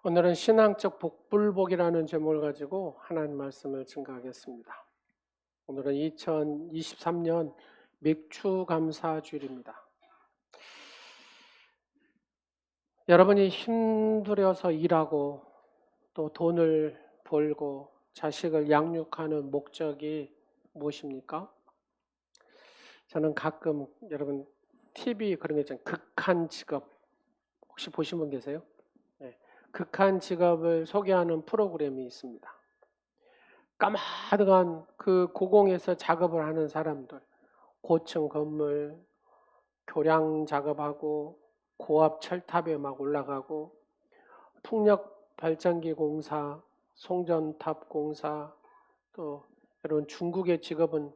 오늘은 신앙적 복불복이라는 제목을 가지고 하나님 말씀을 증거하겠습니다. 오늘은 2023년 맥추감사주일입니다. 여러분이 힘들어서 일하고 또 돈을 벌고 자식을 양육하는 목적이 무엇입니까? 저는 가끔 여러분 TV 그런 게 있잖아요. 극한 직업 혹시 보신 분 계세요? 네. 극한 직업을 소개하는 프로그램이 있습니다. 까마득한 그 고공에서 작업을 하는 사람들, 고층 건물, 교량 작업하고 고압 철탑에 막 올라가고 풍력 발전기 공사, 송전탑 공사, 또 여러분 중국의 직업은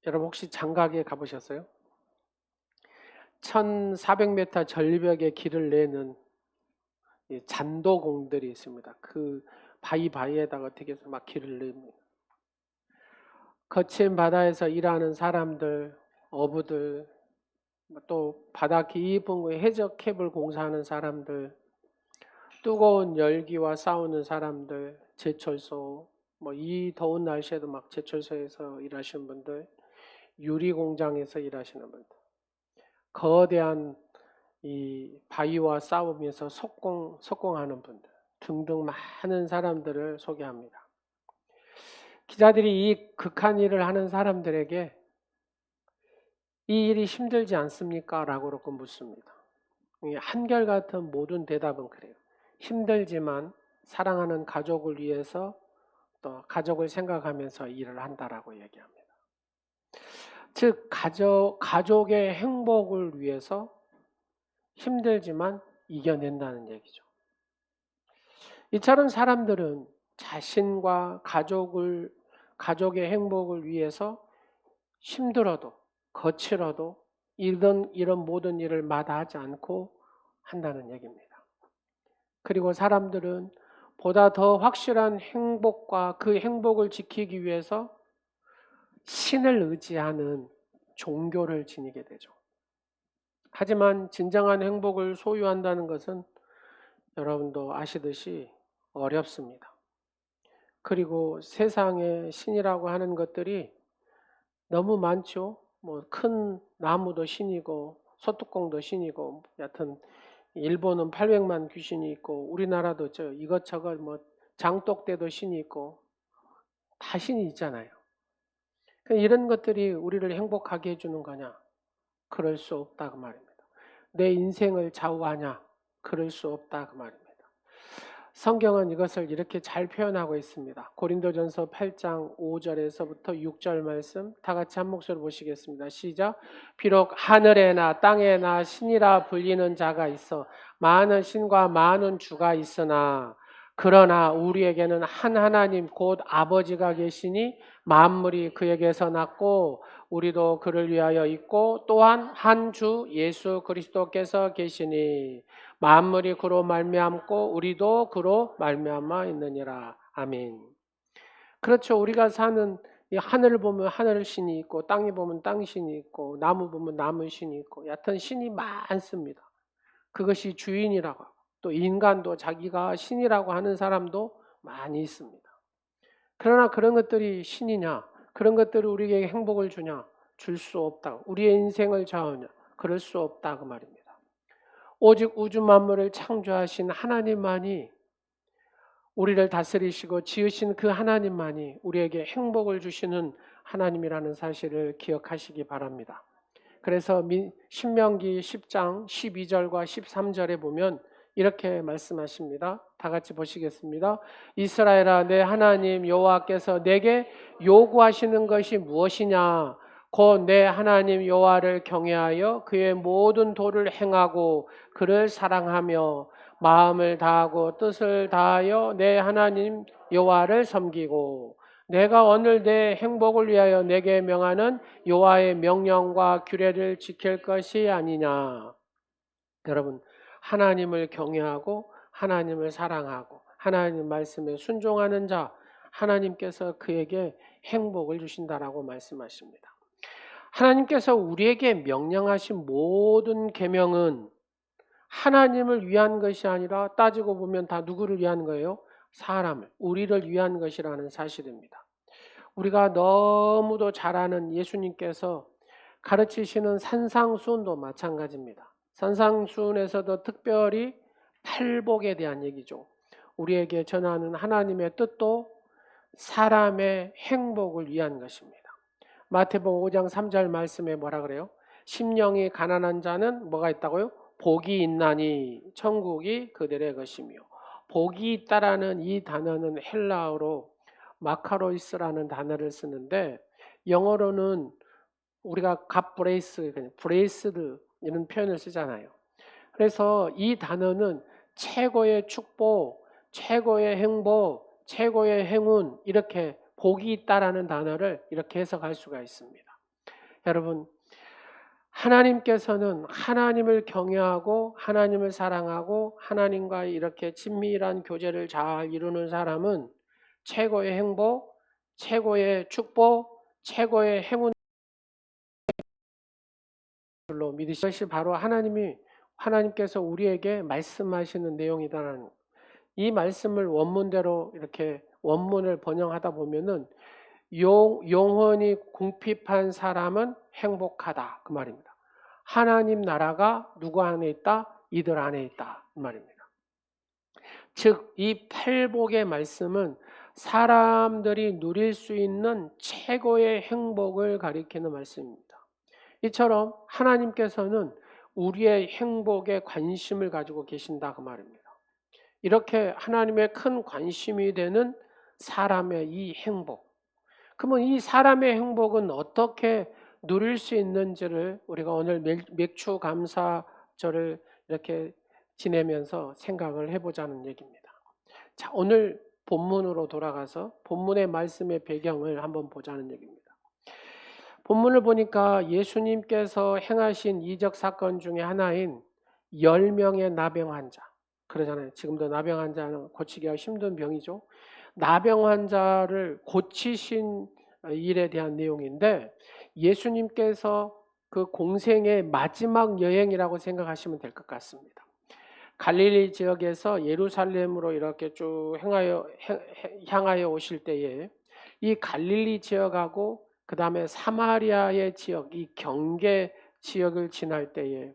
여러분 혹시 장각에 가보셨어요? 1400m 절벽의 길을 내는 잔도공들이 있습니다. 그 바위에다가 어떻게 해서 막 길을 내는 거친 바다에서 일하는 사람들, 어부들, 또 바다 깊은 곳에 해적캡을 공사하는 사람들, 뜨거운 열기와 싸우는 사람들, 제철소, 이 더운 날씨에도 막 제철소에서 일하시는 분들, 유리 공장에서 일하시는 분들, 거대한 이 바위와 싸우면서 석공하는 분들 등등 많은 사람들을 소개합니다. 기자들이 이 극한 일을 하는 사람들에게 이 일이 힘들지 않습니까? 라고 그렇게 묻습니다. 한결같은 모든 대답은 그래요. 힘들지만 사랑하는 가족을 위해서 또 가족을 생각하면서 일을 한다라고 얘기합니다. 즉 가족의 행복을 위해서 힘들지만 이겨낸다는 얘기죠. 이처럼 사람들은 자신과 가족의 행복을 위해서 힘들어도 거칠어도 이런 모든 일을 마다하지 않고 한다는 얘기입니다. 그리고 사람들은 보다 더 확실한 행복과 그 행복을 지키기 위해서 신을 의지하는 종교를 지니게 되죠. 하지만 진정한 행복을 소유한다는 것은 여러분도 아시듯이 어렵습니다. 그리고 세상에 신이라고 하는 것들이 너무 많죠. 큰 나무도 신이고 소뚜껑도 신이고 여하튼 일본은 800만 귀신이 있고 우리나라도 이것저것 장독대도 신이 있고 다 신이 있잖아요. 이런 것들이 우리를 행복하게 해주는 거냐? 그럴 수 없다 그 말입니다. 내 인생을 좌우하냐? 그럴 수 없다 그 말입니다. 성경은 이것을 이렇게 잘 표현하고 있습니다. 고린도전서 8장 5절에서부터 6절 말씀 다 같이 한 목소리로 보시겠습니다. 시작. 비록 하늘에나 땅에나 신이라 불리는 자가 있어 많은 신과 많은 주가 있으나 그러나 우리에게는 한 하나님 곧 아버지가 계시니 만물이 그에게서 났고 우리도 그를 위하여 있고 또한 한 주 예수 그리스도께서 계시니 만물이 그로 말미암고 우리도 그로 말미암아 있느니라. 아멘. 그렇죠. 우리가 사는 이 하늘을 보면 하늘 신이 있고 땅에 보면 땅 신이 있고 나무 보면 나무 신이 있고 얕은 신이 많습니다. 그것이 주인이라고 하고 또 인간도 자기가 신이라고 하는 사람도 많이 있습니다. 그러나 그런 것들이 신이냐? 그런 것들이 우리에게 행복을 주냐? 줄 수 없다. 우리의 인생을 좌우하냐? 그럴 수 없다 그 말입니다. 오직 우주 만물을 창조하신 하나님만이 우리를 다스리시고 지으신 그 하나님만이 우리에게 행복을 주시는 하나님이라는 사실을 기억하시기 바랍니다. 그래서 신명기 10장 12절과 13절에 보면 이렇게 말씀하십니다. 다 같이 보시겠습니다. 이스라엘아 내 하나님 여호와께서 내게 요구하시는 것이 무엇이냐? 곧 내 하나님 여호와를 경외하여 그의 모든 도를 행하고 그를 사랑하며 마음을 다하고 뜻을 다하여 내 하나님 여호와를 섬기고 내가 오늘 내 행복을 위하여 내게 명하는 여호와의 명령과 규례를 지킬 것이 아니냐. 여러분 하나님을 경외하고 하나님을 사랑하고 하나님 말씀에 순종하는 자 하나님께서 그에게 행복을 주신다라고 하나님께서 우리에게 명령하신 모든 계명은 하나님을 위한 것이 아니라 따지고 보면 다 누구를 위한 거예요? 사람을, 우리를 위한 것이라는 사실입니다. 우리가 너무도 잘 아는 예수님께서 가르치시는 산상수훈도 마찬가지입니다. 산상수훈에서도 특별히 팔복에 대한 얘기죠. 우리에게 전하는 하나님의 뜻도 사람의 행복을 위한 것입니다. 마태복음 5장 3절 말씀에 뭐라 그래요? 심령이 가난한 자는 뭐가 있다고요? 복이 있나니 천국이 그들의 것이며, 복이 있다라는 이 단어는 헬라어로 마카로이스라는 단어를 쓰는데, 영어로는 우리가 갓 브레이스, 브레이스드 이런 표현을 쓰잖아요. 그래서 이 단어는 최고의 축복, 최고의 행복, 최고의 행운, 이렇게 복이 있다라는 단어를 이렇게 해석할 수가 있습니다. 여러분, 하나님께서는 하나님을 경외하고 하나님을 사랑하고 하나님과 이렇게 친밀한 교제를 잘 이루는 사람은 최고의 행복, 최고의 축복, 최고의 행운으로 믿으시는 것이 바로 하나님께서 우리에게 말씀하시는 내용이다라는, 이 말씀을 원문대로 이렇게 원문을 번역하다 보면은 영혼이 궁핍한 사람은 행복하다 그 말입니다. 하나님 나라가 누구 안에 있다? 이들 안에 있다 그 말입니다. 즉 이 팔복의 말씀은 사람들이 누릴 수 있는 최고의 행복을 가리키는 말씀입니다. 이처럼 하나님께서는 우리의 행복에 관심을 가지고 계신다 그 말입니다. 이렇게 하나님의 큰 관심이 되는 사람의 이 행복, 그러면 이 사람의 행복은 어떻게 누릴 수 있는지를 우리가 오늘 맥주 감사절을 이렇게 지내면서 생각을 해보자는 얘기입니다. 자, 오늘 본문으로 돌아가서 본문의 말씀의 배경을 한번 보자는 얘기입니다. 본문을 보니까 예수님께서 행하신 이적 사건 중에 하나인 10명의 나병 환자, 그러잖아요. 지금도 나병 환자는 고치기가 힘든 병이죠. 나병 환자를 고치신 일에 대한 내용인데, 예수님께서 그 공생의 마지막 여행이라고 생각하시면 될 것 같습니다. 갈릴리 지역에서 예루살렘으로 이렇게 쭉 향하여 오실 때에 이 갈릴리 지역하고 그 다음에 사마리아의 지역, 이 경계 지역을 지날 때에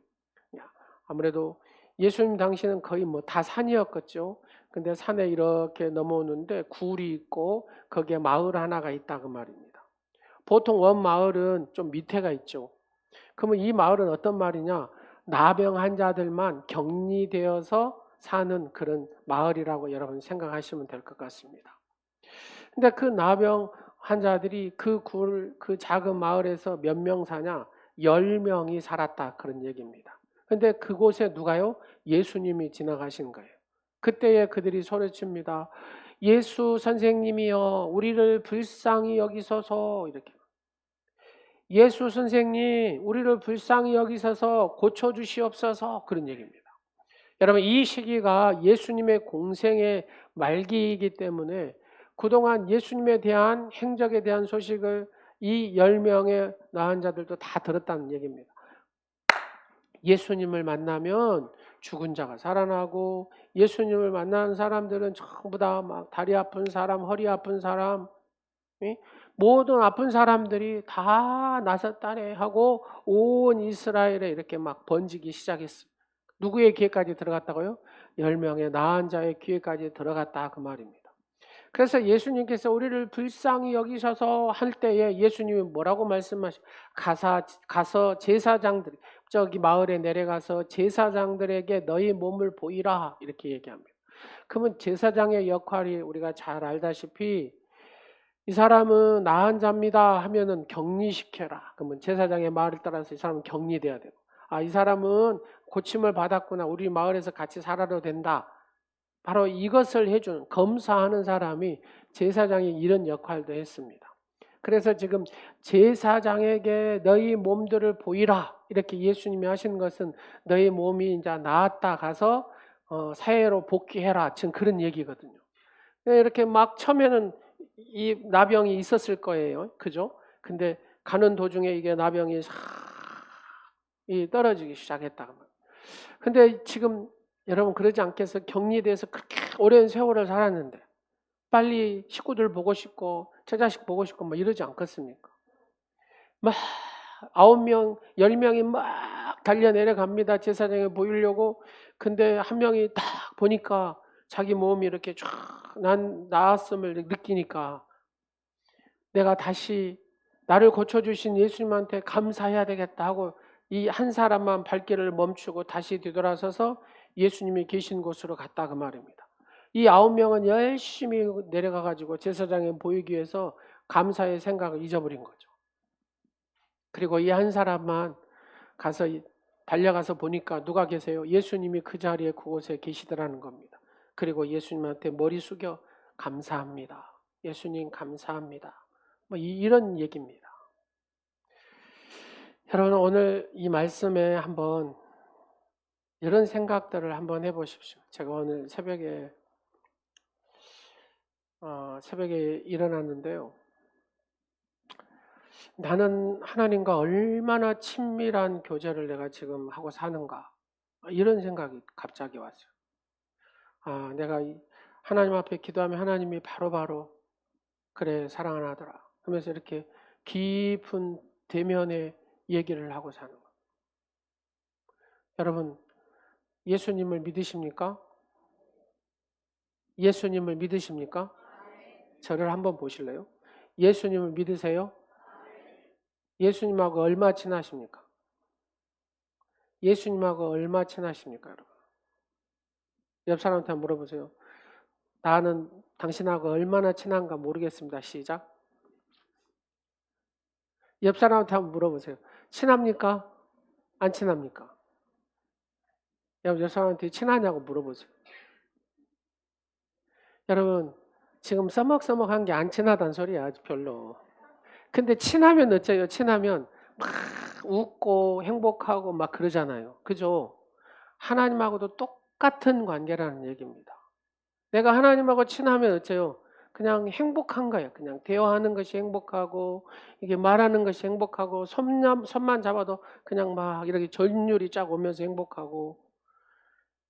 아무래도 예수님 당시는 거의 뭐 다 산이었겠죠. 근데 산에 이렇게 넘어오는데 굴이 있고 거기에 마을 하나가 있다 그 말입니다. 보통 원 마을은 좀 밑에가 있죠. 그러면 이 마을은 어떤 말이냐? 나병 환자들만 격리되어서 사는 그런 마을이라고 여러분 생각하시면 될 것 같습니다. 근데 그 나병 환자들이 그 작은 마을에서 몇 명 사냐? 10명이 살았다 그런 얘기입니다. 근데 그곳에 누가요? 예수님이 지나가신 거예요. 그때에 그들이 소리칩니다. 예수 선생님이여 우리를 불쌍히 여기소서, 이렇게. 예수 선생님 우리를 불쌍히 여기소서 고쳐주시옵소서, 그런 얘기입니다. 여러분, 이 시기가 예수님의 공생의 말기이기 때문에 그동안 예수님에 대한 행적에 대한 소식을 이 10명의 나은 자들도 다 들었다는 얘기입니다. 예수님을 만나면 죽은 자가 살아나고, 예수님을 만나는 사람들은 전부 다 막 다리 아픈 사람, 허리 아픈 사람, 모든 아픈 사람들이 다 나섰다네 하고 온 이스라엘에 이렇게 막 번지기 시작했어요. 누구의 귀에까지 들어갔다고요? 10명의 나은 자의 귀에까지 들어갔다 그 말입니다. 그래서 예수님께서 우리를 불쌍히 여기셔서 할 때에 예수님이 뭐라고 말씀하시죠? 가서 제사장들이 저기 마을에 내려가서 제사장들에게 너희 몸을 보이라, 이렇게 얘기합니다. 그러면 제사장의 역할이 우리가 잘 알다시피 이 사람은 나은 자입니다 하면은 격리시켜라. 그러면 제사장의 말을 따라서 이 사람은 격리돼야 되고, 이 사람은 고침을 받았구나, 우리 마을에서 같이 살아도 된다, 바로 이것을 해준 검사하는 사람이 제사장이 이런 역할도 했습니다. 그래서 지금 제사장에게 너희 몸들을 보이라 이렇게 예수님이 하시는 것은 너희 몸이 이제 나았다 가서 사회로 복귀해라, 지금 그런 얘기거든요. 이렇게 막 처음에는 이 나병이 있었을 거예요, 그죠? 근데 가는 도중에 이게 나병이 떨어지기 시작했다. 근데 지금 여러분 그러지 않겠어요? 격리돼서 그렇게 오랜 세월을 살았는데 빨리 식구들 보고 싶고 처자식 보고 싶고 뭐 이러지 않겠습니까? 막 9명, 10명이 막 달려 내려갑니다. 제사장에 보이려고. 근데 한 명이 딱 보니까 자기 몸이 이렇게 쫙 나았음을 느끼니까 내가 다시 나를 고쳐주신 예수님한테 감사해야 되겠다 하고 이 한 사람만 발길을 멈추고 다시 뒤돌아서서 예수님이 계신 곳으로 갔다 그 말입니다. 이 9명은 열심히 내려가 가지고 제사장에 보이기 위해서 감사의 생각을 잊어버린 거죠. 그리고 이 한 사람만 가서 달려가서 보니까 누가 계세요? 예수님이 그 자리에 그곳에 계시더라는 겁니다. 그리고 예수님한테 머리 숙여 감사합니다. 예수님 감사합니다. 뭐 이런 얘기입니다. 여러분 오늘 이 말씀에 한번 이런 생각들을 한번 해보십시오. 제가 오늘 새벽에 일어났는데요. 나는 하나님과 얼마나 친밀한 교제를 내가 지금 하고 사는가 이런 생각이 갑자기 왔어요. 내가 하나님 앞에 기도하면 하나님이 바로바로 그래 사랑하더라 하면서 이렇게 깊은 대면의 얘기를 하고 사는 거예요. 여러분 예수님을 믿으십니까? 예수님을 믿으십니까? 저를 한번 보실래요? 예수님을 믿으세요? 예수님하고 얼마 친하십니까? 예수님하고 얼마 친하십니까, 여러분? 옆 사람한테 한번 물어보세요. 나는 당신하고 얼마나 친한가 모르겠습니다. 시작. 옆 사람한테 한번 물어보세요. 친합니까? 안 친합니까? 옆 사람한테 친하냐고 물어보세요. 여러분 지금 써먹써먹한 게 안 친하다는 소리야. 별로. 근데 친하면 어째요? 친하면 막 웃고 행복하고 막 그러잖아요. 그죠? 하나님하고도 똑같은 관계라는 얘기입니다. 내가 하나님하고 친하면 어째요? 그냥 행복한 거예요. 그냥 대화하는 것이 행복하고 이게 말하는 것이 행복하고 손만 잡아도 그냥 막 이렇게 전율이 쫙 오면서 행복하고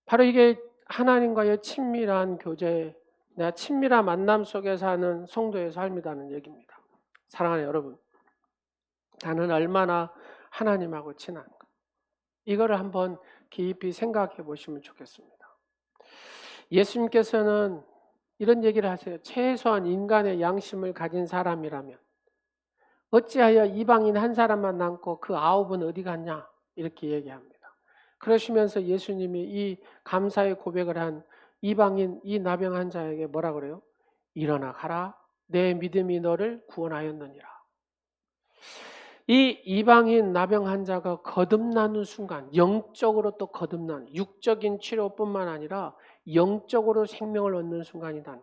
바로 이게 하나님과의 친밀한 교제, 내가 친밀한 만남 속에서 하는 성도의 삶이라는 얘기입니다. 사랑하는 여러분, 나는 얼마나 하나님하고 친한가? 이거를 한번 깊이 생각해 보시면 좋겠습니다. 예수님께서는 이런 얘기를 하세요. 최소한 인간의 양심을 가진 사람이라면 어찌하여 이방인 한 사람만 남고 그 9은 어디 갔냐? 이렇게 얘기합니다. 그러시면서 예수님이 이 감사의 고백을 한 이방인 이 나병 환자에게 뭐라 그래요? 일어나 가라. 내 믿음이 너를 구원하였느니라. 이 이방인 나병 환자가 거듭나는 순간 영적으로 또 거듭나는 육적인 치료뿐만 아니라 영적으로 생명을 얻는 순간이다.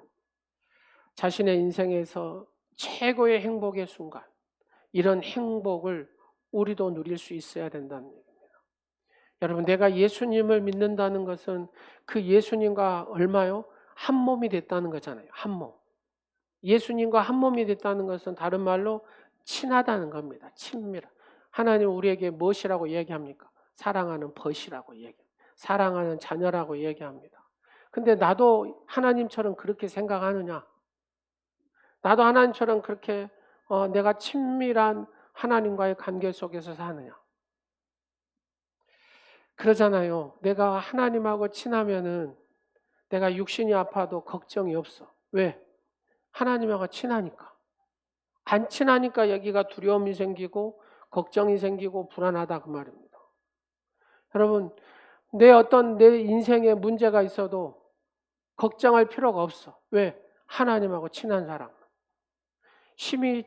자신의 인생에서 최고의 행복의 순간 이런 행복을 우리도 누릴 수 있어야 된다는 얘기입니다. 여러분 내가 예수님을 믿는다는 것은 그 예수님과 얼마요? 한 몸이 됐다는 거잖아요. 한 몸. 예수님과 한 몸이 됐다는 것은 다른 말로 친하다는 겁니다. 친밀한. 하나님 우리에게 무엇이라고 얘기합니까? 사랑하는 벗이라고 얘기합니다. 사랑하는 자녀라고 얘기합니다. 근데 나도 하나님처럼 그렇게 생각하느냐? 나도 하나님처럼 그렇게 내가 친밀한 하나님과의 관계 속에서 사느냐? 그러잖아요. 내가 하나님하고 친하면은 내가 육신이 아파도 걱정이 없어. 왜? 하나님하고 친하니까. 안 친하니까 여기가 두려움이 생기고 걱정이 생기고 불안하다 그 말입니다. 여러분 내 인생에 문제가 있어도 걱정할 필요가 없어. 왜? 하나님하고 친한 사람. 심히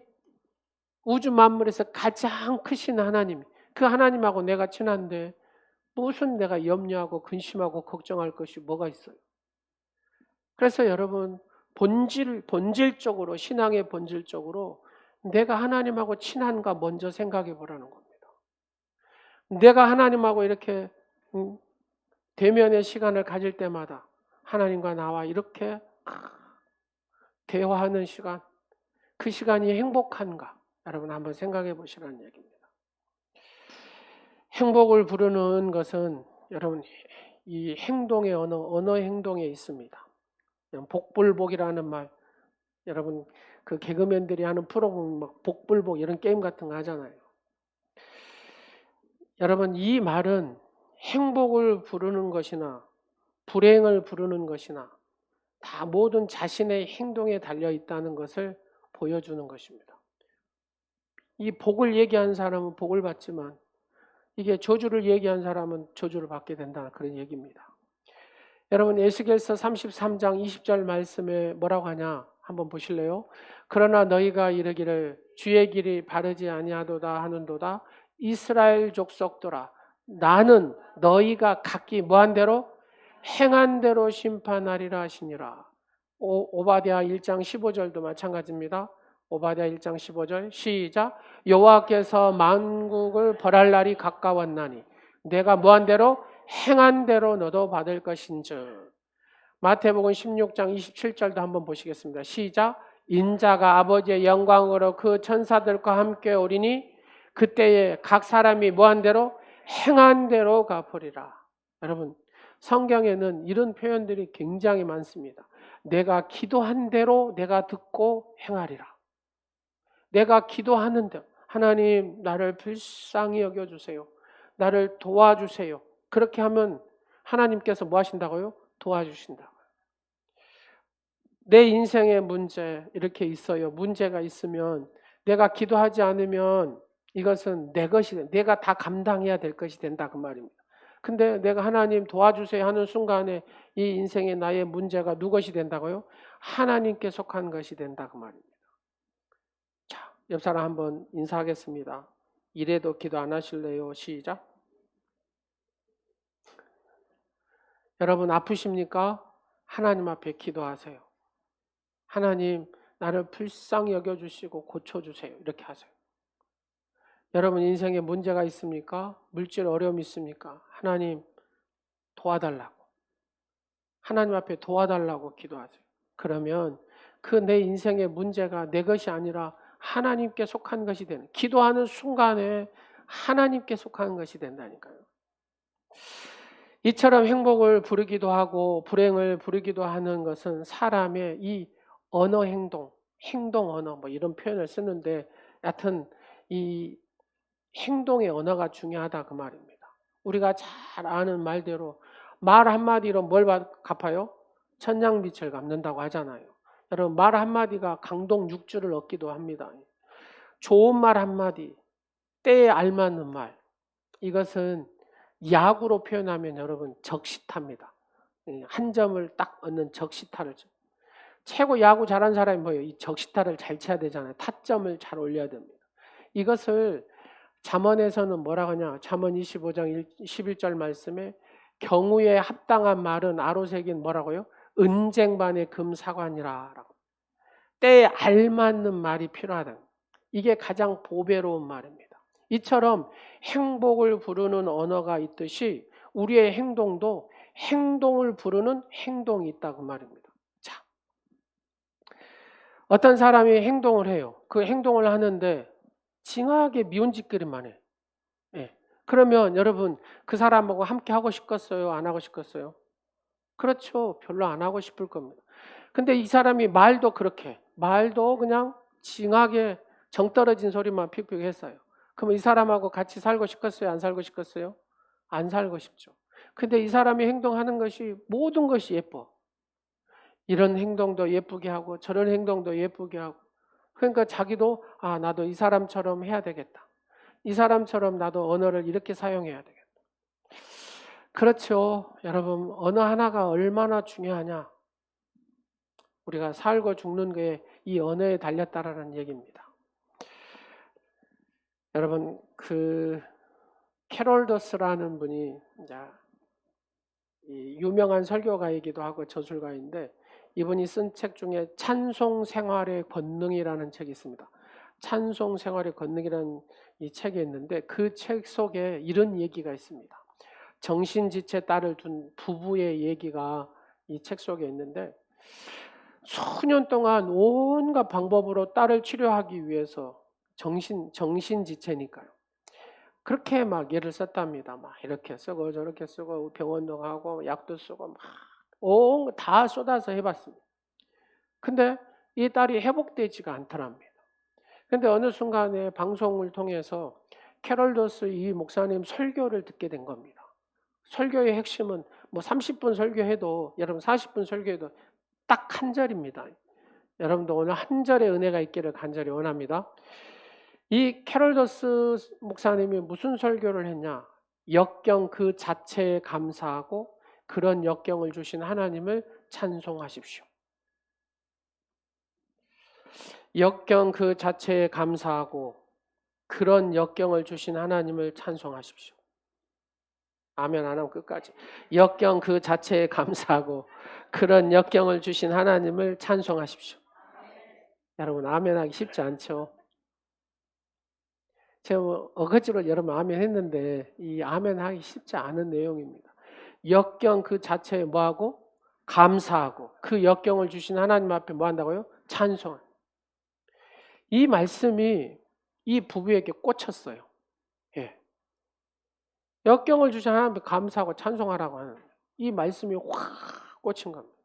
우주 만물에서 가장 크신 하나님, 그 하나님하고 내가 친한데 무슨 내가 염려하고 근심하고 걱정할 것이 뭐가 있어요? 그래서 여러분 본질적으로 신앙의 본질적으로 내가 하나님하고 친한가 먼저 생각해 보라는 겁니다. 내가 하나님하고 이렇게 대면의 시간을 가질 때마다 하나님과 나와 이렇게 대화하는 시간, 그 시간이 행복한가? 여러분 한번 생각해 보시라는 얘기입니다. 행복을 부르는 것은 여러분 이 행동의 언어 행동에 있습니다. 복불복이라는 말, 여러분 그 개그맨들이 하는 프로그램 막 복불복 이런 게임 같은 거 하잖아요. 여러분 이 말은 행복을 부르는 것이나 불행을 부르는 것이나 다 모든 자신의 행동에 달려 있다는 것을 보여주는 것입니다. 이 복을 얘기한 사람은 복을 받지만 이게 저주를 얘기한 사람은 저주를 받게 된다는 그런 얘기입니다. 여러분 에스겔서 33장 20절 말씀에 뭐라고 하냐 한번 보실래요? 그러나 너희가 이르기를 주의 길이 바르지 아니하도다 하는도다 이스라엘 족속들아 나는 너희가 각기 뭐한 대로 행한 대로 심판하리라 하시니라. 오바댜 1장 15절도 마찬가지입니다. 오바댜 1장 15절 시작 여호와께서 만국을 벌할 날이 가까웠나니 내가 뭐한 대로 행한 대로 너도 받을 것인즉. 마태복음 16장 27절도 한번 보시겠습니다. 시작 인자가 아버지의 영광으로 그 천사들과 함께 오리니 그때에 각 사람이 뭐한 대로 행한 대로 갚으리라. 여러분 성경에는 이런 표현들이 굉장히 많습니다. 내가 기도한 대로 내가 듣고 행하리라. 내가 기도하는 대로 하나님 나를 불쌍히 여겨주세요. 나를 도와주세요. 그렇게 하면 하나님께서 뭐 하신다고요? 도와주신다고요. 내 인생의 문제 이렇게 있어요. 문제가 있으면 내가 기도하지 않으면 이것은 내 것이 내가 다 감당해야 될 것이 된다 그 말입니다. 근데 내가 하나님 도와주세요 하는 순간에 이 인생의 나의 문제가 누구 것이 된다고요? 하나님께 속한 것이 된다 그 말입니다. 자, 옆 사람 한번 인사하겠습니다. 이래도 기도 안 하실래요? 시작. 여러분 아프십니까? 하나님 앞에 기도하세요. 하나님 나를 불쌍히 여겨주시고 고쳐주세요. 이렇게 하세요. 여러분 인생에 문제가 있습니까? 물질 어려움이 있습니까? 하나님 도와달라고. 하나님 앞에 도와달라고 기도하세요. 그러면 그 내 인생의 문제가 내 것이 아니라 하나님께 속한 것이 되는 기도하는 순간에 하나님께 속한 것이 된다니까요. 이처럼 행복을 부르기도 하고 불행을 부르기도 하는 것은 사람의 이 언어 행동, 행동 언어 뭐 이런 표현을 쓰는데 여하튼 이 행동의 언어가 중요하다 그 말입니다. 우리가 잘 아는 말대로 말 한마디로 뭘 갚아요? 천냥빛을 갚는다고 하잖아요. 여러분 말 한마디가 강동 6주를 얻기도 합니다. 좋은 말 한마디, 때에 알맞는 말 이것은 야구로 표현하면 여러분 적시타입니다. 한 점을 딱 얻는 적시타를 최고 야구 잘하는 사람이 뭐예요? 이 적시타를 잘 쳐야 되잖아요. 타점을 잘 올려야 됩니다. 이것을 잠언에서는 뭐라고 하냐? 잠언 25장 11절 말씀에 경우에 합당한 말은 아로새긴 뭐라고요? 은쟁반의 금사관이라. 때에 알맞는 말이 필요하다. 이게 가장 보배로운 말입니다. 이처럼 행복을 부르는 언어가 있듯이 우리의 행동도 행동을 부르는 행동이 있다고 말입니다. 자, 어떤 사람이 행동을 해요. 그 행동을 하는데 징하게 미운 짓거리만 해. 예. 그러면 여러분 그 사람하고 함께 하고 싶겠어요? 안 하고 싶겠어요? 그렇죠. 별로 안 하고 싶을 겁니다. 근데 이 사람이 말도 그렇게 말도 그냥 징하게 정 떨어진 소리만 픽픽 했어요. 그럼 이 사람하고 같이 살고 싶겠어요? 안 살고 싶겠어요? 안 살고 싶죠. 근데 이 사람이 행동하는 것이 모든 것이 예뻐. 이런 행동도 예쁘게 하고 저런 행동도 예쁘게 하고 그러니까 자기도 아 나도 이 사람처럼 해야 되겠다. 이 사람처럼 나도 언어를 이렇게 사용해야 되겠다. 그렇죠. 여러분 언어 하나가 얼마나 중요하냐. 우리가 살고 죽는 게 이 언어에 달렸다라는 얘기입니다. 여러분 그 캐롤 더스라는 분이 이제 유명한 설교가이기도 하고 저술가인데 이분이 쓴 책 중에 찬송 생활의 권능이라는 책이 있습니다. 찬송 생활의 권능이라는 이 책이 있는데 그 책 속에 이런 얘기가 있습니다. 정신지체 딸을 둔 부부의 얘기가 이 책 속에 있는데 수년 동안 온갖 방법으로 딸을 치료하기 위해서 정신지체니까요. 그렇게 막 애를 썼답니다. 막 이렇게 쓰고 저렇게 쓰고 병원도 가고 약도 쓰고 막 온 다 쏟아서 해봤습니다. 근데 이 딸이 회복되지가 않더랍니다. 근데 어느 순간에 방송을 통해서 캐롤더스 이 목사님 설교를 듣게 된 겁니다. 설교의 핵심은 뭐 30분 설교해도 여러분 40분 설교해도 딱 한 절입니다. 여러분도 오늘 한 절의 은혜가 있기를 간절히 원합니다. 이 캐롤더스 목사님이 무슨 설교를 했냐? 역경 그 자체에 감사하고 그런 역경을 주신 하나님을 찬송하십시오. 역경 그 자체에 감사하고 그런 역경을 주신 하나님을 찬송하십시오. 아멘 안 하면 끝까지. 역경 그 자체에 감사하고 그런 역경을 주신 하나님을 찬송하십시오. 여러분 아멘 하기 쉽지 않죠? 제가 어거지로 여러분 아멘 했는데 이 아멘 하기 쉽지 않은 내용입니다. 역경 그 자체에 뭐하고? 감사하고 그 역경을 주신 하나님 앞에 뭐 한다고요? 찬송. 이 말씀이 이 부부에게 꽂혔어요. 예. 역경을 주신 하나님께 감사하고 찬송하라고 하는 이 말씀이 확 꽂힌 겁니다.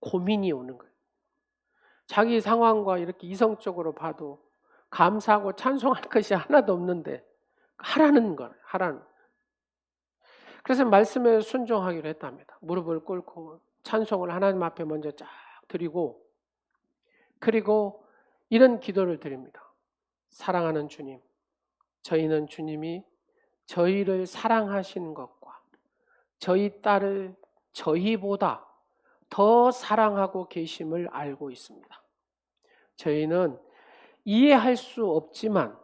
고민이 오는 거예요. 자기 상황과 이렇게 이성적으로 봐도 감사하고 찬송할 것이 하나도 없는데 하라는 걸 하라는. 그래서 말씀에 순종하기로 했답니다. 무릎을 꿇고 찬송을 하나님 앞에 먼저 쫙 드리고 그리고 이런 기도를 드립니다. 사랑하는 주님, 저희는 주님이 저희를 사랑하시는 것과 저희 딸을 저희보다 더 사랑하고 계심을 알고 있습니다. 저희는 이해할 수 없지만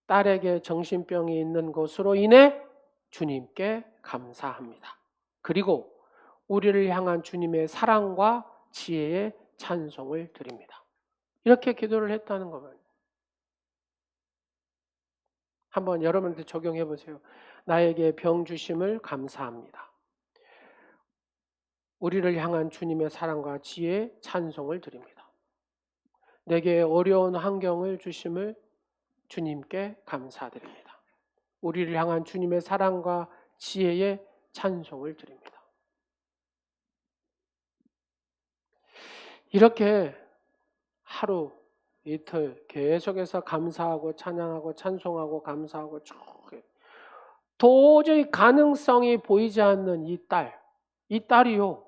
딸에게 정신병이 있는 것으로 인해 주님께 감사합니다. 그리고 우리를 향한 주님의 사랑과 지혜의 찬송을 드립니다. 이렇게 기도를 했다는 겁니다. 한번 여러분들 적용해 보세요. 나에게 병 주심을 감사합니다. 우리를 향한 주님의 사랑과 지혜의 찬송을 드립니다. 내게 어려운 환경을 주심을 주님께 감사드립니다. 우리를 향한 주님의 사랑과 지혜의 찬송을 드립니다. 이렇게 하루 이틀 계속해서 감사하고 찬양하고 찬송하고 감사하고 쭉 도저히 가능성이 보이지 않는 이 딸이요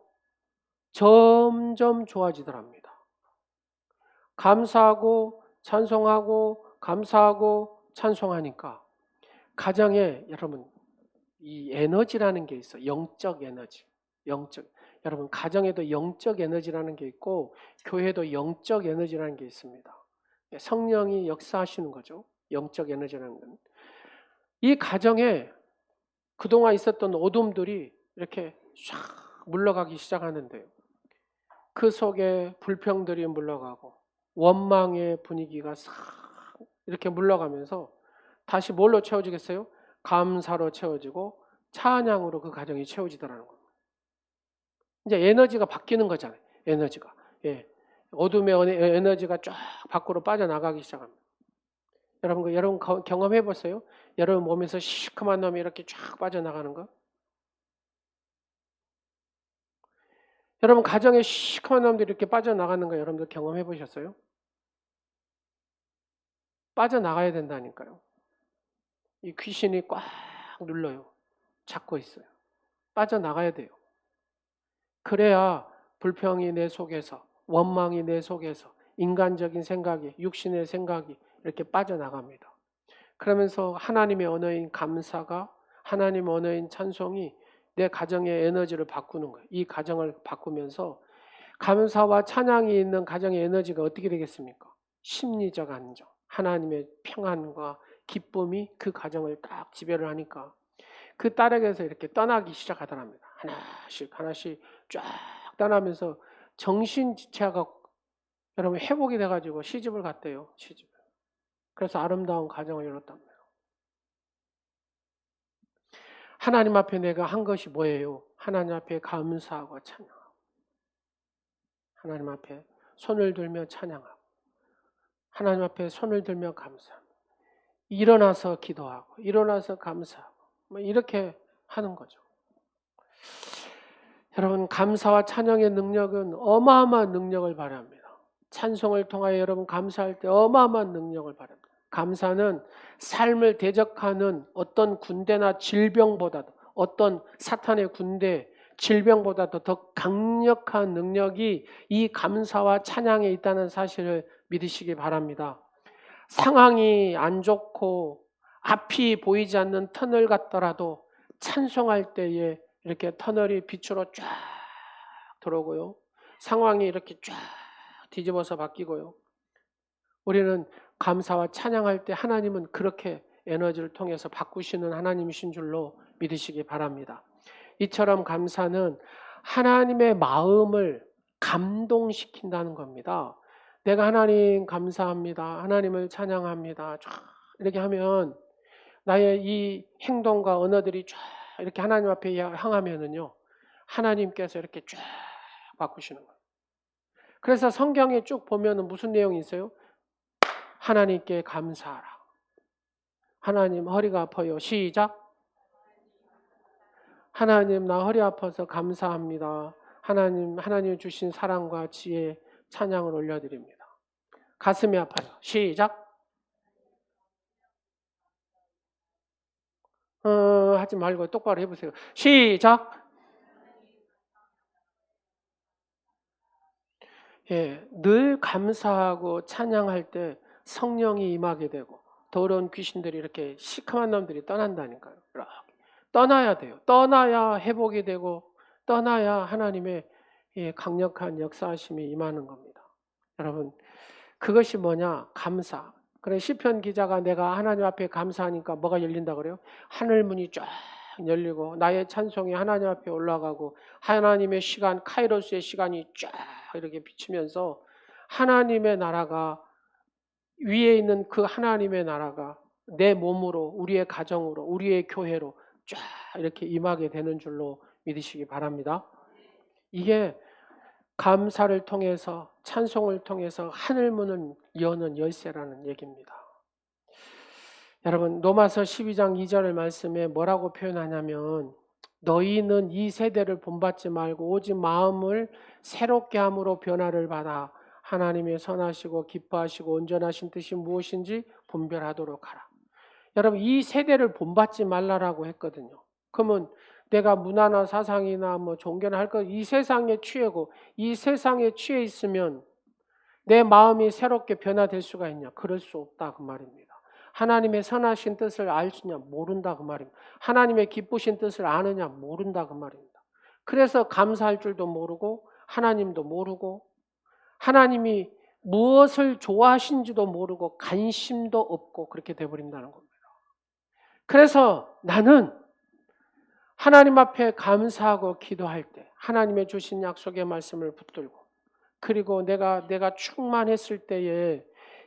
점점 좋아지더랍니다. 감사하고 찬송하고 감사하고 찬송하니까 가정에 여러분 이 에너지라는 게 있어요. 영적 에너지. 여러분 가정에도 영적 에너지라는 게 있고 교회도 영적 에너지라는 게 있습니다. 성령이 역사하시는 거죠. 영적 에너지라는 건. 이 가정에 그동안 있었던 어둠들이 이렇게 쫙 물러가기 시작하는데요. 그 속에 불평들이 물러가고 원망의 분위기가 싹 이렇게 물러가면서 다시 뭘로 채워지겠어요? 감사로 채워지고 찬양으로 그 가정이 채워지더라는 겁니다. 이제 에너지가 바뀌는 거잖아요. 에너지가. 예. 어둠의 에너지가 쫙 밖으로 빠져나가기 시작합니다. 여러분 경험해 보세요. 여러분 몸에서 시커먼 놈이 이렇게 쫙 빠져나가는 거. 여러분 가정에 시커먼 놈들이 이렇게 빠져나가는 거 여러분들 경험해 보셨어요? 빠져나가야 된다니까요. 이 귀신이 꽉 눌러요. 잡고 있어요. 빠져나가야 돼요. 그래야 불평이 내 속에서, 원망이 내 속에서, 인간적인 생각이, 육신의 생각이 이렇게 빠져나갑니다. 그러면서 하나님의 언어인 감사가, 하나님의 언어인 찬송이 내 가정의 에너지를 바꾸는 거예요. 이 가정을 바꾸면서 감사와 찬양이 있는 가정의 에너지가 어떻게 되겠습니까? 심리적 안정, 하나님의 평안과 기쁨이 그 가정을 딱 지배를 하니까 그 딸에게서 이렇게 떠나기 시작하더랍니다. 하나씩 하나씩 쫙 떠나면서 정신지체가 여러분 회복이 돼가지고 시집을 갔대요. 시집. 그래서 아름다운 가정을 이뤘답니다. 하나님 앞에 내가 한 것이 뭐예요? 하나님 앞에 감사하고 찬양하고 하나님 앞에 손을 들며 찬양하고 하나님 앞에 손을 들며 감사합니다. 일어나서 기도하고 일어나서 감사하고 뭐 이렇게 하는 거죠. 여러분, 감사와 찬양의 능력은 어마어마한 능력을 발휘합니다. 찬송을 통하여 여러분 감사할 때 어마어마한 능력을 발휘합니다. 감사는 삶을 대적하는 어떤 군대나 질병보다도, 어떤 사탄의 군대, 질병보다도 더 강력한 능력이 이 감사와 찬양에 있다는 사실을 믿으시기 바랍니다. 상황이 안 좋고 앞이 보이지 않는 터널 같더라도 찬송할 때에 이렇게 터널이 빛으로 쫙 들어오고요. 상황이 이렇게 쫙 뒤집어서 바뀌고요. 우리는 감사와 찬양할 때 하나님은 그렇게 에너지를 통해서 바꾸시는 하나님이신 줄로 믿으시기 바랍니다. 이처럼 감사는 하나님의 마음을 감동시킨다는 겁니다. 내가 하나님 감사합니다. 하나님을 찬양합니다. 쫙 이렇게 하면 나의 이 행동과 언어들이 쫙 이렇게 하나님 앞에 향하면은요, 하나님께서 이렇게 쫙 바꾸시는 거예요. 그래서 성경에 쭉 보면은 무슨 내용이 있어요? 하나님께 감사하라. 하나님 허리가 아파요. 시작. 하나님 나 허리 아파서 감사합니다. 하나님 주신 사랑과 지혜 찬양을 올려드립니다. 가슴이 아파요. 시작. 하지 말고 똑바로 해보세요. 시작. 예, 늘 감사하고 찬양할 때 성령이 임하게 되고 더러운 귀신들이 이렇게 시커먼 놈들이 떠난다니까요. 이렇게 떠나야 돼요. 떠나야 회복이 되고 떠나야 하나님의 강력한 역사하심이 임하는 겁니다. 여러분, 그것이 뭐냐? 감사. 그래 시편 기자가 내가 하나님 앞에 감사하니까 뭐가 열린다 그래요? 하늘 문이 쫙 열리고 나의 찬송이 하나님 앞에 올라가고 하나님의 시간, 카이로스의 시간이 쫙 이렇게 비치면서 하나님의 나라가 위에 있는 그 하나님의 나라가 내 몸으로, 우리의 가정으로, 우리의 교회로 쫙 이렇게 임하게 되는 줄로 믿으시기 바랍니다. 이게 감사를 통해서 찬송을 통해서 하늘문을 여는 열쇠라는 얘기입니다. 여러분, 로마서 12장 2절 말씀에 뭐라고 표현하냐면 너희는 이 세대를 본받지 말고 오직 마음을 새롭게 함으로 변화를 받아 하나님의 선하시고 기뻐하시고 온전하신 뜻이 무엇인지 분별하도록 하라. 여러분, 이 세대를 본받지 말라라고 했거든요. 그러면 내가 문화나 사상이나 뭐 종교나 할 것, 이 세상에 취하고 이 세상에 취해 있으면 내 마음이 새롭게 변화될 수가 있냐? 그럴 수 없다 그 말입니다. 하나님의 선하신 뜻을 알 수냐? 모른다 그 말입니다. 하나님의 기쁘신 뜻을 아느냐? 모른다 그 말입니다. 그래서 감사할 줄도 모르고 하나님도 모르고 하나님이 무엇을 좋아하신지도 모르고 관심도 없고 그렇게 돼버린다는 겁니다. 그래서 나는 하나님 앞에 감사하고 기도할 때 하나님의 주신 약속의 말씀을 붙들고 그리고 내가 충만했을 때에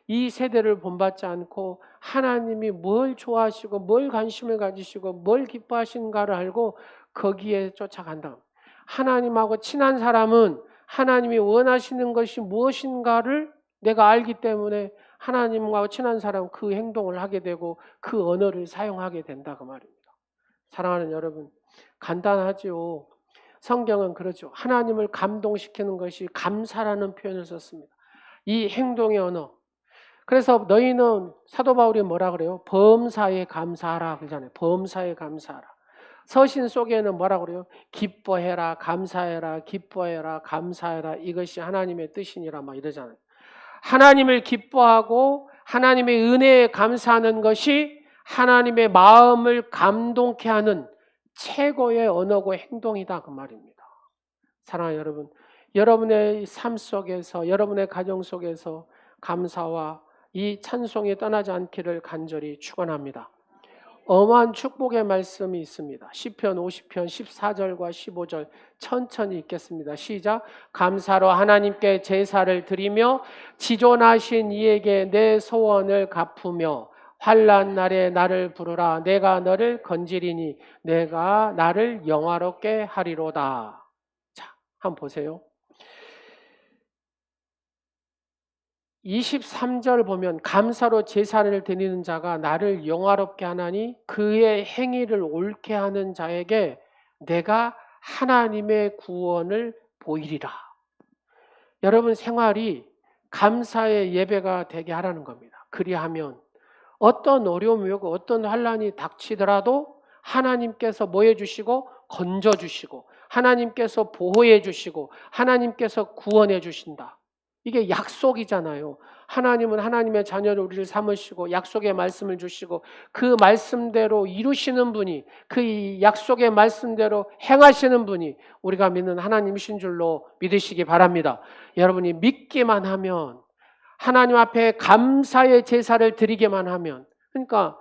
이 세대를 본받지 않고 하나님이 뭘 좋아하시고 뭘 관심을 가지시고 뭘 기뻐하시는가를 알고 거기에 쫓아간다. 하나님하고 친한 사람은 하나님이 원하시는 것이 무엇인가를 내가 알기 때문에 하나님과 친한 사람은 그 행동을 하게 되고 그 언어를 사용하게 된다 그 말입니다. 사랑하는 여러분, 간단하죠. 성경은 그렇죠. 하나님을 감동시키는 것이 감사라는 표현을 썼습니다. 이 행동의 언어. 그래서 너희는 사도 바울이 뭐라 그래요? 범사에 감사하라 그러잖아요. 범사에 감사하라. 서신 속에는 뭐라 그래요? 기뻐해라, 감사해라, 기뻐해라, 감사해라. 이것이 하나님의 뜻이니라 막 이러잖아요. 하나님을 기뻐하고 하나님의 은혜에 감사하는 것이 하나님의 마음을 감동케 하는 최고의 언어고 행동이다 그 말입니다. 사랑하는 여러분, 여러분의 삶 속에서 여러분의 가정 속에서 감사와 이 찬송이 떠나지 않기를 간절히 축원합니다. 어마한 축복의 말씀이 있습니다. 시편 50편 14절과 15절 천천히 읽겠습니다. 시작. 감사로 하나님께 제사를 드리며 지존하신 이에게 내 소원을 갚으며 환난 날에 나를 부르라. 내가 너를 건지리니 내가 나를 영화롭게 하리로다. 자, 한번 보세요. 23절 보면 감사로 제사를 드리는 자가 나를 영화롭게 하나니 그의 행위를 옳게 하는 자에게 내가 하나님의 구원을 보이리라. 여러분 생활이 감사의 예배가 되게 하라는 겁니다. 그리하면 어떤 어려움이 오고 어떤 환난이 닥치더라도 하나님께서 뭐 해주시고 건져주시고 하나님께서 보호해주시고 하나님께서 구원해주신다. 이게 약속이잖아요. 하나님은 하나님의 자녀를 우리를 삼으시고 약속의 말씀을 주시고 그 말씀대로 이루시는 분이 그 약속의 말씀대로 행하시는 분이 우리가 믿는 하나님이신 줄로 믿으시기 바랍니다. 여러분이 믿기만 하면 하나님 앞에 감사의 제사를 드리게만 하면 그러니까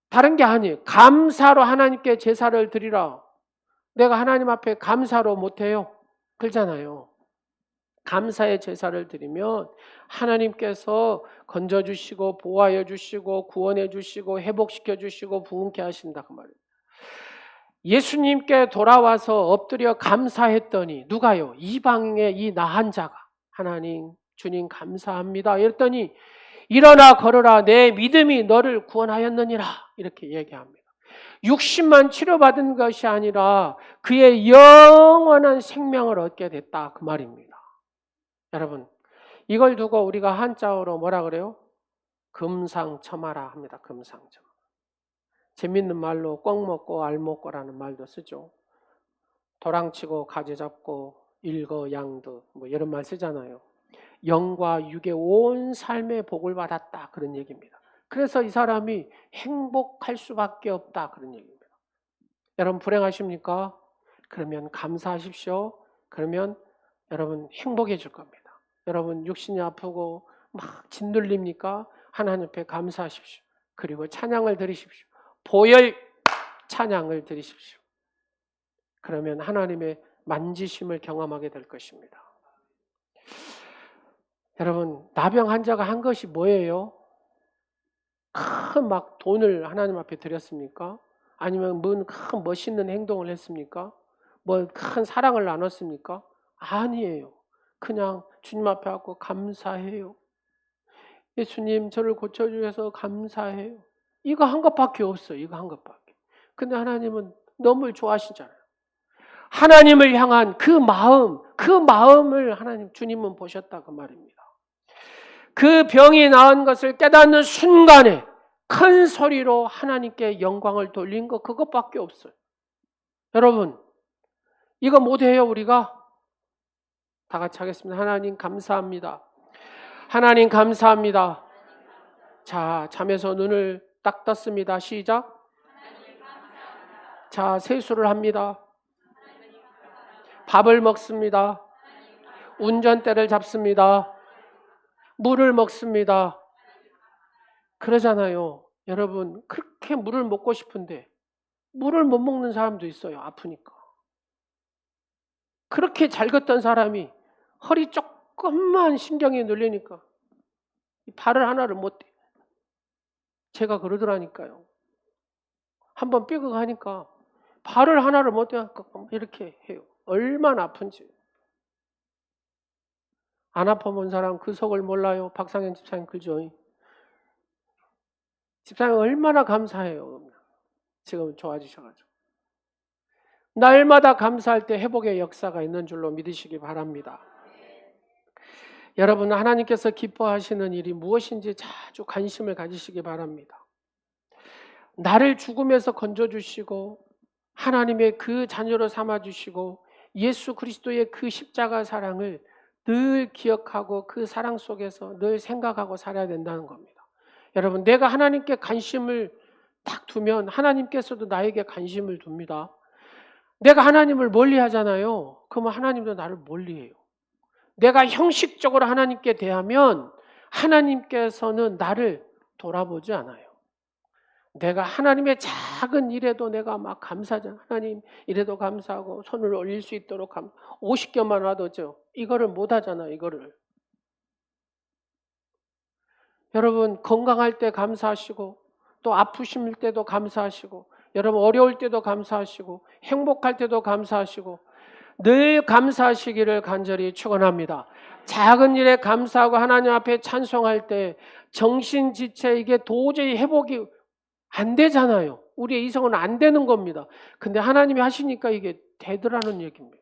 다른 게 아니에요. 감사로 하나님께 제사를 드리라. 내가 하나님 앞에 감사로 못해요. 그러잖아요. 감사의 제사를 드리면 하나님께서 건져주시고 보호하여 주시고 구원해 주시고 회복시켜 주시고 부흥케 하신다 그 말이에요. 예수님께 돌아와서 엎드려 감사했더니 누가요? 이방의 이 나한 자가 하나님 주님 감사합니다 이랬더니 일어나 걸어라 내 믿음이 너를 구원하였느니라 이렇게 얘기합니다. 60만 치료받은 것이 아니라 그의 영원한 생명을 얻게 됐다 그 말입니다. 여러분 이걸 두고 우리가 한자어로 뭐라 그래요? 금상첨화라 합니다. 금상첨화. 재밌는 말로 꿩 먹고 알 먹고라는 말도 쓰죠. 도랑치고 가지 잡고 일거양득 뭐 이런 말 쓰잖아요. 영과 육의 온 삶의 복을 받았다 그런 얘기입니다. 그래서 이 사람이 행복할 수밖에 없다 그런 얘기입니다. 여러분 불행하십니까? 그러면 감사하십시오. 그러면 여러분 행복해질 겁니다. 여러분 육신이 아프고 막 짓눌립니까? 하나님 앞에 감사하십시오. 그리고 찬양을 드리십시오. 보혈 찬양을 드리십시오. 그러면 하나님의 만지심을 경험하게 될 것입니다. 여러분 나병 환자가 한 것이 뭐예요? 큰 막 돈을 하나님 앞에 드렸습니까? 아니면 뭔 큰 멋있는 행동을 했습니까? 뭐 큰 사랑을 나눴습니까? 아니에요. 그냥 주님 앞에 갖고 감사해요. 예수님 저를 고쳐주셔서 감사해요. 이거 한 것밖에 없어요. 이거 한 것밖에. 근데 하나님은 너무 좋아하시잖아요. 하나님을 향한 그 마음을 하나님 주님은 보셨다 그 말입니다. 그 병이 나은 것을 깨닫는 순간에 큰 소리로 하나님께 영광을 돌린 것 그것밖에 없어요. 여러분 이거 못해요 우리가? 다 같이 하겠습니다. 하나님 감사합니다. 하나님 감사합니다. 자 잠에서 눈을 딱 떴습니다. 시작. 자 세수를 합니다. 밥을 먹습니다. 운전대를 잡습니다. 물을 먹습니다. 그러잖아요. 여러분 그렇게 물을 먹고 싶은데 물을 못 먹는 사람도 있어요. 아프니까. 그렇게 잘 걷던 사람이 허리 조금만 신경이 눌리니까 발을 하나를 못 대. 제가 그러더라니까요. 한번 삐걱하니까 발을 하나를 못 대고 이렇게 해요. 얼마나 아픈지. 안 아파본 사람 그 속을 몰라요. 박상현 집사님 그죠? 집사님 얼마나 감사해요. 지금 좋아지셔가지고. 날마다 감사할 때 회복의 역사가 있는 줄로 믿으시기 바랍니다. 여러분 하나님께서 기뻐하시는 일이 무엇인지 자주 관심을 가지시기 바랍니다. 나를 죽음에서 건져주시고 하나님의 그 자녀로 삼아주시고 예수 그리스도의 그 십자가 사랑을 늘 기억하고 그 사랑 속에서 늘 생각하고 살아야 된다는 겁니다. 여러분 내가 하나님께 관심을 딱 두면 하나님께서도 나에게 관심을 둡니다. 내가 하나님을 멀리 하잖아요. 그러면 하나님도 나를 멀리 해요. 내가 형식적으로 하나님께 대하면 하나님께서는 나를 돌아보지 않아요. 내가 하나님의 작은 일에도 내가 막 감사하잖아요. 하나님 이래도 감사하고 손을 올릴 수 있도록 50개만 와도죠. 이거를 못 하잖아요. 이거를. 여러분 건강할 때 감사하시고 또 아프실 때도 감사하시고 여러분 어려울 때도 감사하시고 행복할 때도 감사하시고 늘 감사하시기를 간절히 축원합니다. 작은 일에 감사하고 하나님 앞에 찬송할 때 정신지체 이게 도저히 회복이 안 되잖아요. 우리의 이성은 안 되는 겁니다. 근데 하나님이 하시니까 이게 되더라는 얘기입니다.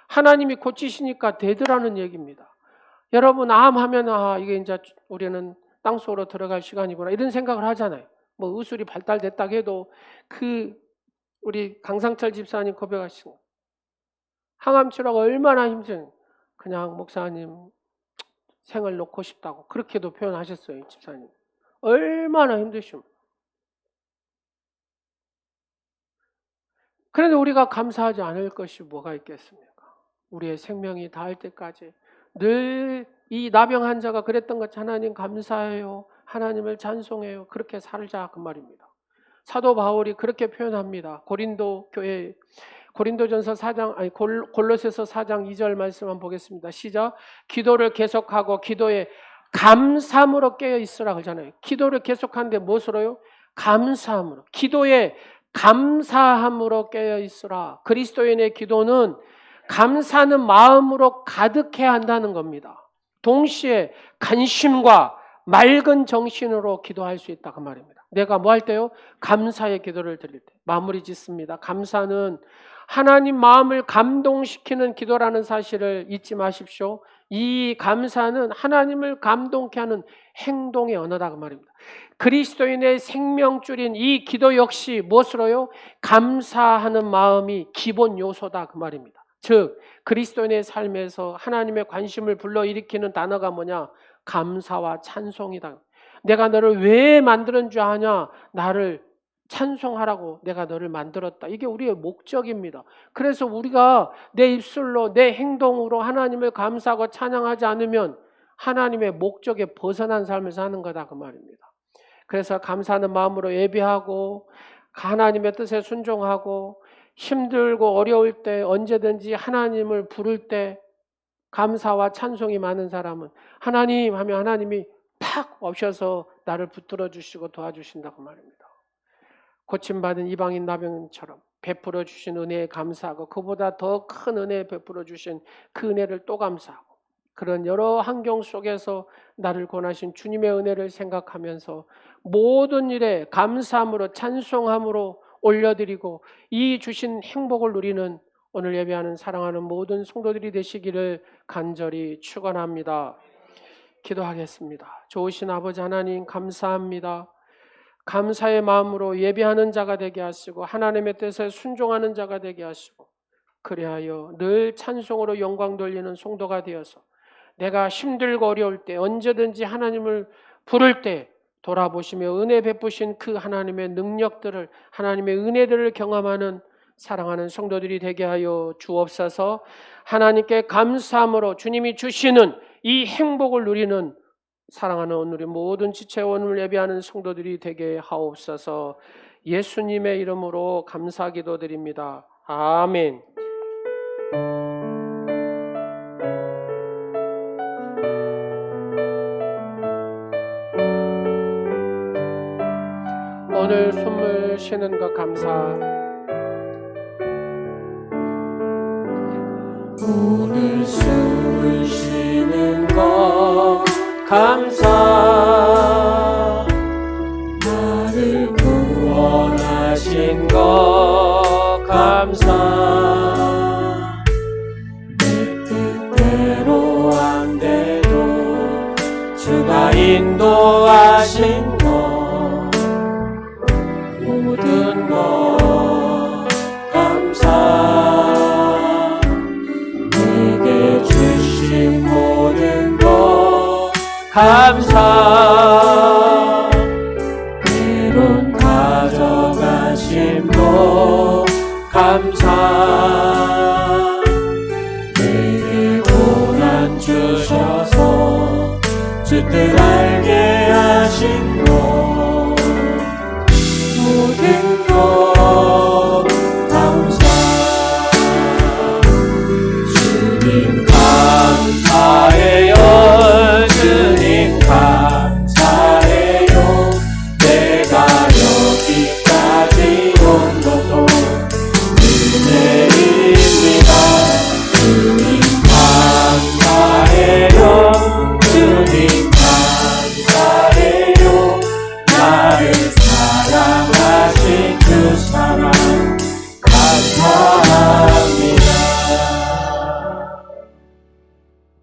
하나님이 고치시니까 되더라는 얘기입니다. 여러분 암하면 이게 이제 우리는 땅속으로 들어갈 시간이구나 이런 생각을 하잖아요. 뭐 의술이 발달됐다고 해도 우리 강상철 집사님 고백하신 거 항암 치료가 얼마나 힘든 그냥 목사님 생을 놓고 싶다고 그렇게도 표현하셨어요. 집사님 얼마나 힘드십니까. 그런데 우리가 감사하지 않을 것이 뭐가 있겠습니까? 우리의 생명이 닿을 때까지 늘 이 나병 환자가 그랬던 것처럼 하나님 감사해요. 하나님을 찬송해요. 그렇게 살자 그 말입니다. 사도 바울이 그렇게 표현합니다. 고린도전서 4장 골로새서 4장 2절 말씀 한번 보겠습니다. 시작. 기도를 계속하고 기도에 감사함으로 깨어 있으라 그러잖아요. 기도를 계속하는데 무엇으로요? 감사함으로. 기도에 감사함으로 깨어 있으라. 그리스도인의 기도는 감사하는 마음으로 가득해야 한다는 겁니다. 동시에 간심과 맑은 정신으로 기도할 수 있다 그 말입니다. 내가 뭐 할 때요? 감사의 기도를 드릴 때. 마무리 짓습니다. 감사는 하나님 마음을 감동시키는 기도라는 사실을 잊지 마십시오. 이 감사는 하나님을 감동케 하는 행동의 언어다 그 말입니다. 그리스도인의 생명줄인 이 기도 역시 무엇으로요? 감사하는 마음이 기본 요소다 그 말입니다. 즉 그리스도인의 삶에서 하나님의 관심을 불러일으키는 단어가 뭐냐? 감사와 찬송이다. 내가 너를 왜 만드는 줄 아냐? 나를 찬송하라고 내가 너를 만들었다. 이게 우리의 목적입니다. 그래서 우리가 내 입술로 내 행동으로 하나님을 감사하고 찬양하지 않으면 하나님의 목적에 벗어난 삶을 사는 거다 그 말입니다. 그래서 감사하는 마음으로 예배하고 하나님의 뜻에 순종하고 힘들고 어려울 때 언제든지 하나님을 부를 때 감사와 찬송이 많은 사람은 하나님 하면 하나님이 팍 오셔서 나를 붙들어 주시고 도와주신다고 말입니다. 고침받은 이방인 나병처럼 베풀어 주신 은혜에 감사하고 그보다 더 큰 은혜 베풀어 주신 그 은혜를 또 감사하고 그런 여러 환경 속에서 나를 권하신 주님의 은혜를 생각하면서 모든 일에 감사함으로 찬송함으로 올려드리고 이 주신 행복을 누리는 오늘 예배하는 사랑하는 모든 성도들이 되시기를 간절히 축원합니다. 기도하겠습니다. 좋으신 아버지 하나님 감사합니다. 감사의 마음으로 예배하는 자가 되게 하시고 하나님의 뜻에 순종하는 자가 되게 하시고 그리하여 늘 찬송으로 영광 돌리는 성도가 되어서 내가 힘들고 어려울 때 언제든지 하나님을 부를 때 돌아보시며 은혜 베푸신 그 하나님의 능력들을 하나님의 은혜들을 경험하는 사랑하는 성도들이 되게 하여 주옵소서. 하나님께 감사함으로 주님이 주시는 이 행복을 누리는 사랑하는 오늘의 모든 지체원을 예배하는 성도들이 되게 하옵소서. 예수님의 이름으로 감사 기도드립니다. 아멘. 오늘 숨을 쉬는 것 감사. 오늘 숨을 쉬는 것 감사. 나를 구원하신 것 감사. 내 뜻대로 안 돼도 주가 인도하신 것 모든 것 감사. 내게 주신 모든 것 감사. 때론 가져가심도 감사. 내게 고난 주셔서 주 뜻 알게 하신 것 모든 것 감사. 주님 감사해요. 주님 감사해요. 내가 여기까지 온 것도 은혜입니다.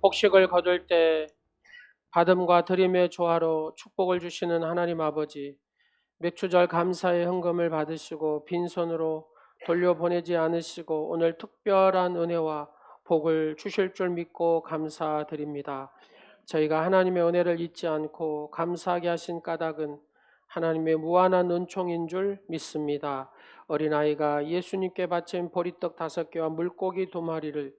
곡식을 거둘 때 받음과 드림의 조화로 축복을 주시는 하나님 아버지, 맥주절 감사의 헌금을 받으시고 빈손으로 돌려보내지 않으시고 오늘 특별한 은혜와 복을 주실 줄 믿고 감사드립니다. 저희가 하나님의 은혜를 잊지 않고 감사하게 하신 까닭은 하나님의 무한한 은총인 줄 믿습니다. 어린아이가 예수님께 바친 보리떡 5개와 물고기 2마리를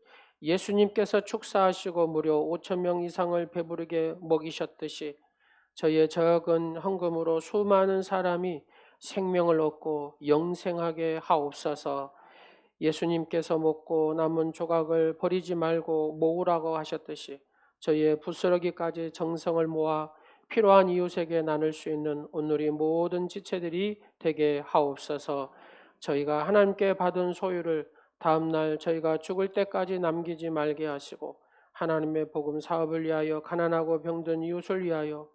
예수님께서 축사하시고 무려 5천 명 이상을 배부르게 먹이셨듯이 저희의 적은 헌금으로 수많은 사람이 생명을 얻고 영생하게 하옵소서. 예수님께서 먹고 남은 조각을 버리지 말고 모으라고 하셨듯이 저희의 부스러기까지 정성을 모아 필요한 이웃에게 나눌 수 있는 오늘의 모든 지체들이 되게 하옵소서. 저희가 하나님께 받은 소유를 다음날 저희가 죽을 때까지 남기지 말게 하시고 하나님의 복음 사업을 위하여 가난하고 병든 이웃을 위하여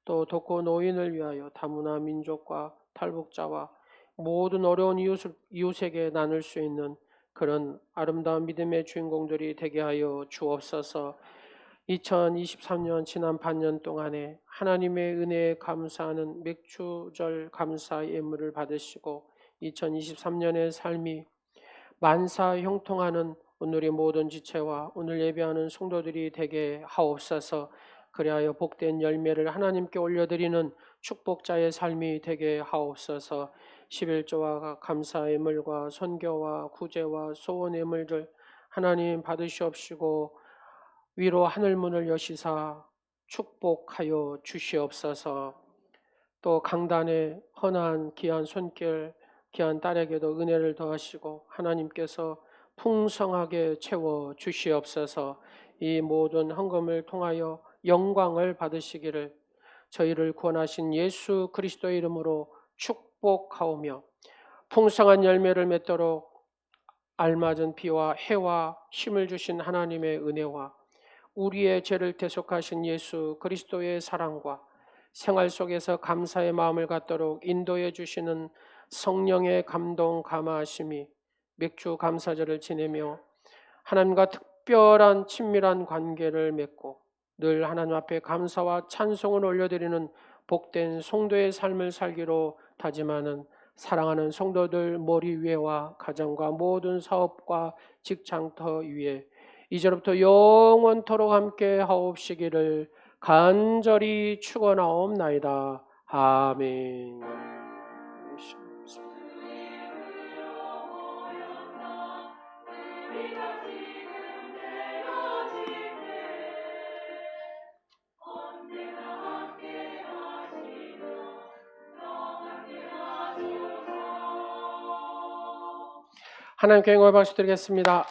또 독거 노인을 위하여 다문화 민족과 탈북자와 모든 어려운 이웃에게 나눌 수 있는 그런 아름다운 믿음의 주인공들이 되게 하여 주옵소서. 2023년 지난 반년 동안에 하나님의 은혜에 감사하는 맥주절 감사 예물을 받으시고 2023년의 삶이 만사 형통하는 오늘의 모든 지체와 오늘 예배하는 성도들이 되게 하옵소서. 그리하여 복된 열매를 하나님께 올려드리는 축복자의 삶이 되게 하옵소서. 11조와 감사 예물과 선교와 구제와 소원 예물들 하나님 받으시옵시고 위로 하늘문을 여시사 축복하여 주시옵소서. 또 강단에 헌한 귀한 손길 귀한 딸에게도 은혜를 더하시고 하나님께서 풍성하게 채워 주시옵소서. 이 모든 헌금을 통하여 영광을 받으시기를 저희를 구원하신 예수 그리스도의 이름으로 축복하오며 풍성한 열매를 맺도록 알맞은 비와 해와 힘을 주신 하나님의 은혜와 우리의 죄를 대속하신 예수 그리스도의 사랑과 생활 속에서 감사의 마음을 갖도록 인도해 주시는 성령의 감동 감화하심이 맥주 감사절을 지내며 하나님과 특별한 친밀한 관계를 맺고 늘 하나님 앞에 감사와 찬송을 올려드리는 복된 성도의 삶을 살기로 다짐하는 사랑하는 성도들 머리 위에와 가정과 모든 사업과 직장터 위에 이제부터 영원토록 함께 하옵시기를 간절히 축원하옵나이다. 아멘. 하나님께 영광을 박수드리겠습니다.